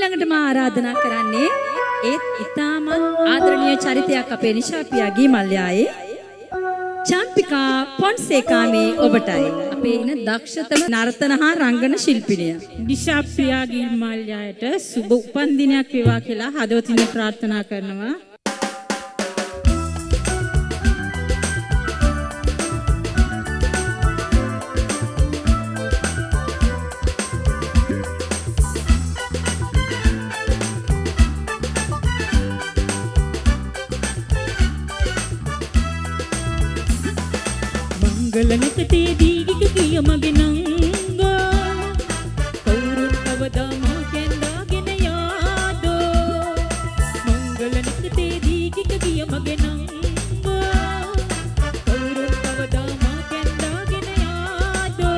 ඊළඟට මා ආරාධනා කරන්නේ ඒත් ඊටම ආදරණීය චරිතයක් අපේ නිශාපියා ගීමල්යායේ චම්පිකා පොන්සේකා මේ ඔබටයි අපේ ඉන දක්ෂතම නර්තන හා රංගන ශිල්පිනිය නිශාපියා ගීමල්යායට සුබ උපන්දිනයක් වේවා කියලා හදවතින් ප්‍රාර්ථනා කරනවා. मंगलनकते दीगिक किय मगे नंगा कौरुन कवदामा केंदाගෙන यादो मंगलनकते दीगिक किय मगे नंगा कौरुन कवदामा केंदाගෙන यादो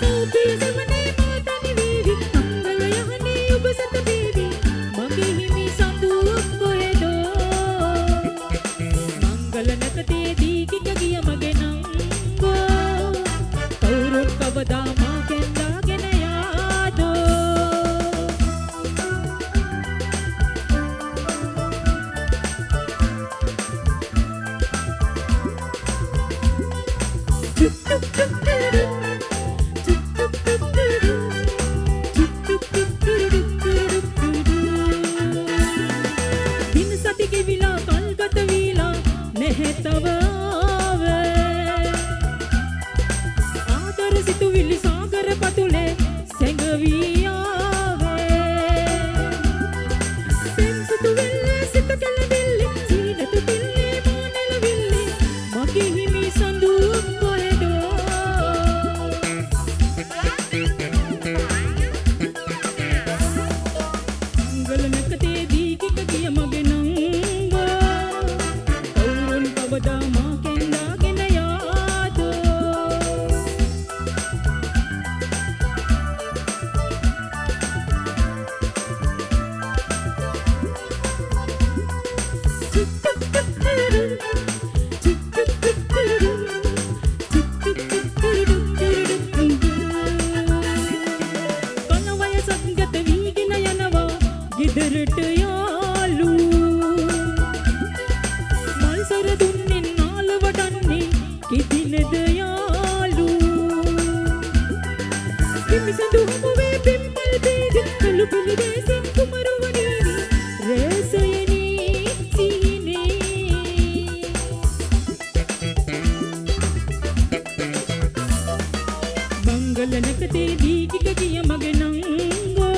සෝපිය සමනේ මාතනි වේවි मंगल යහනේ ඔබ සත වේවි මගේ හිමි සඳුක් කොහෙදෝ मंगलनकते दीगिक किय मगे कवदामा केंदाගෙන यादो दिन सती के विला कलगत विला नेहतव सितुविली सागर पतुले सेंगवियावे सितुविली सितकलविली सीनतुविली मानलविली मगे हिमि संदूक कोहेदो मंगलनकते दीगिक किय मगे नंगा कौरुन कवदामा केंदाගෙන यादो කනවය සංගත වීගෙන යනවා ගෙදරට යාලු මල්සර දුන්නෙන් නාල වඩන්නේ කිදිනද යාලු කිමිසඳු හමුවේ පිම්පල් බීදි කළු පිළි දේසින් කුමරුවනීනි රේසයනී සීනේ मंगलनकते दीगिक किय मगे नंगा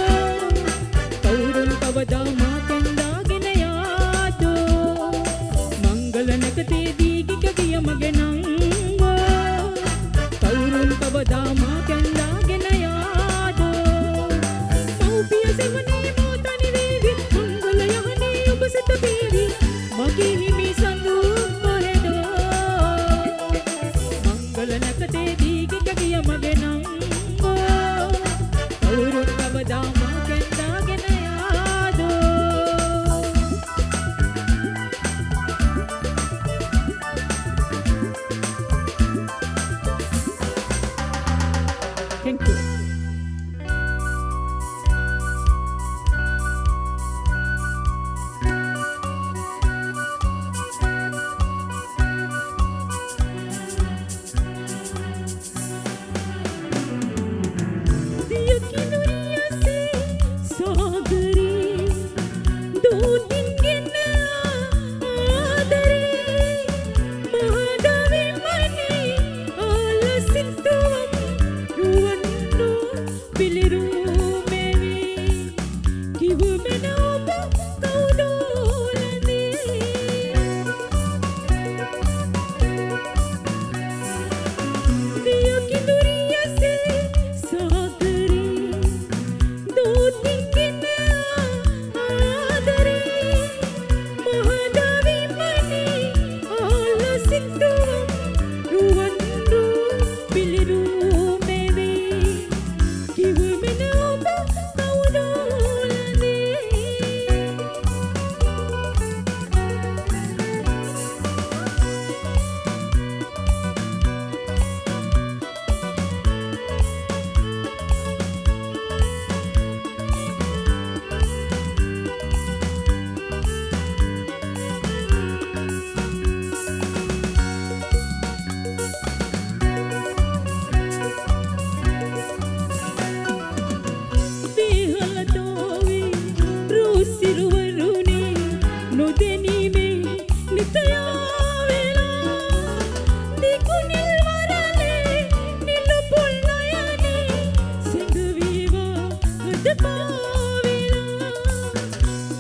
कौरुन कवदामा केंदाගෙන यादो मंगलनकते दीगिक किय मगे नंगा कौरुन कवदामा केंदाගෙන यादो मौपिय सेवन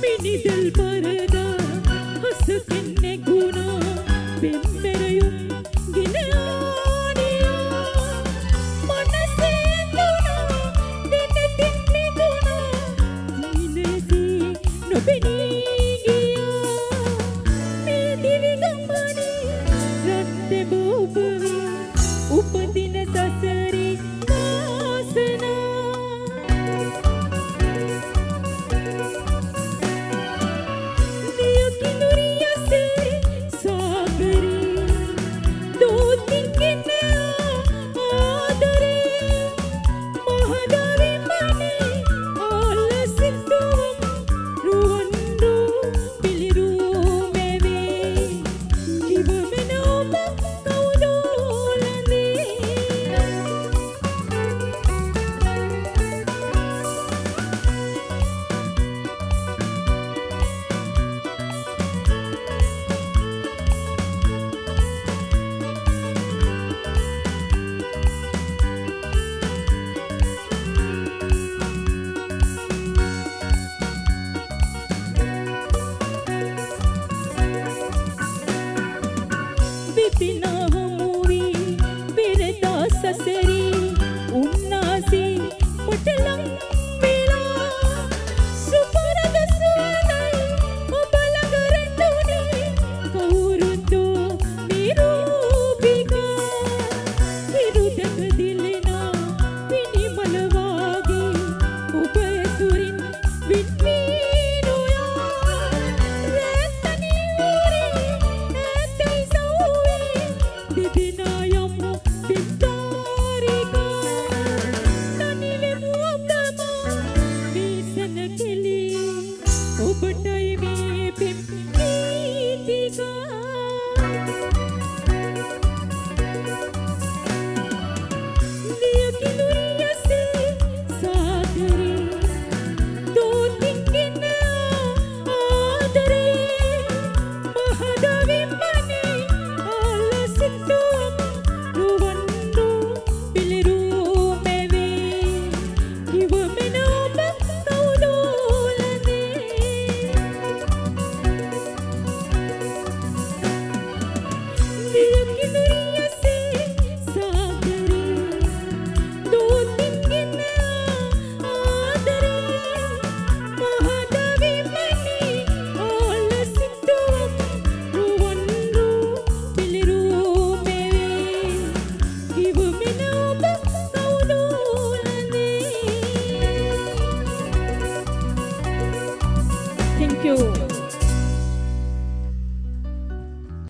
මිනිදල් පරදා හසකින් නැගුණා පෙම්බරයුම් ගෙන ආනියා මනසේ දුණා දිනතින් නිදුණා දිනසී නොබෙනී ගියා මේ දිවි ගමනේ රත් බෝබවේ උපදින සසරේ වාසනා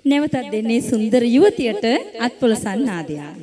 නැවතත් දෙන්නේ සුන්දර යුවතියට අත්පොලසන් නාදයක්.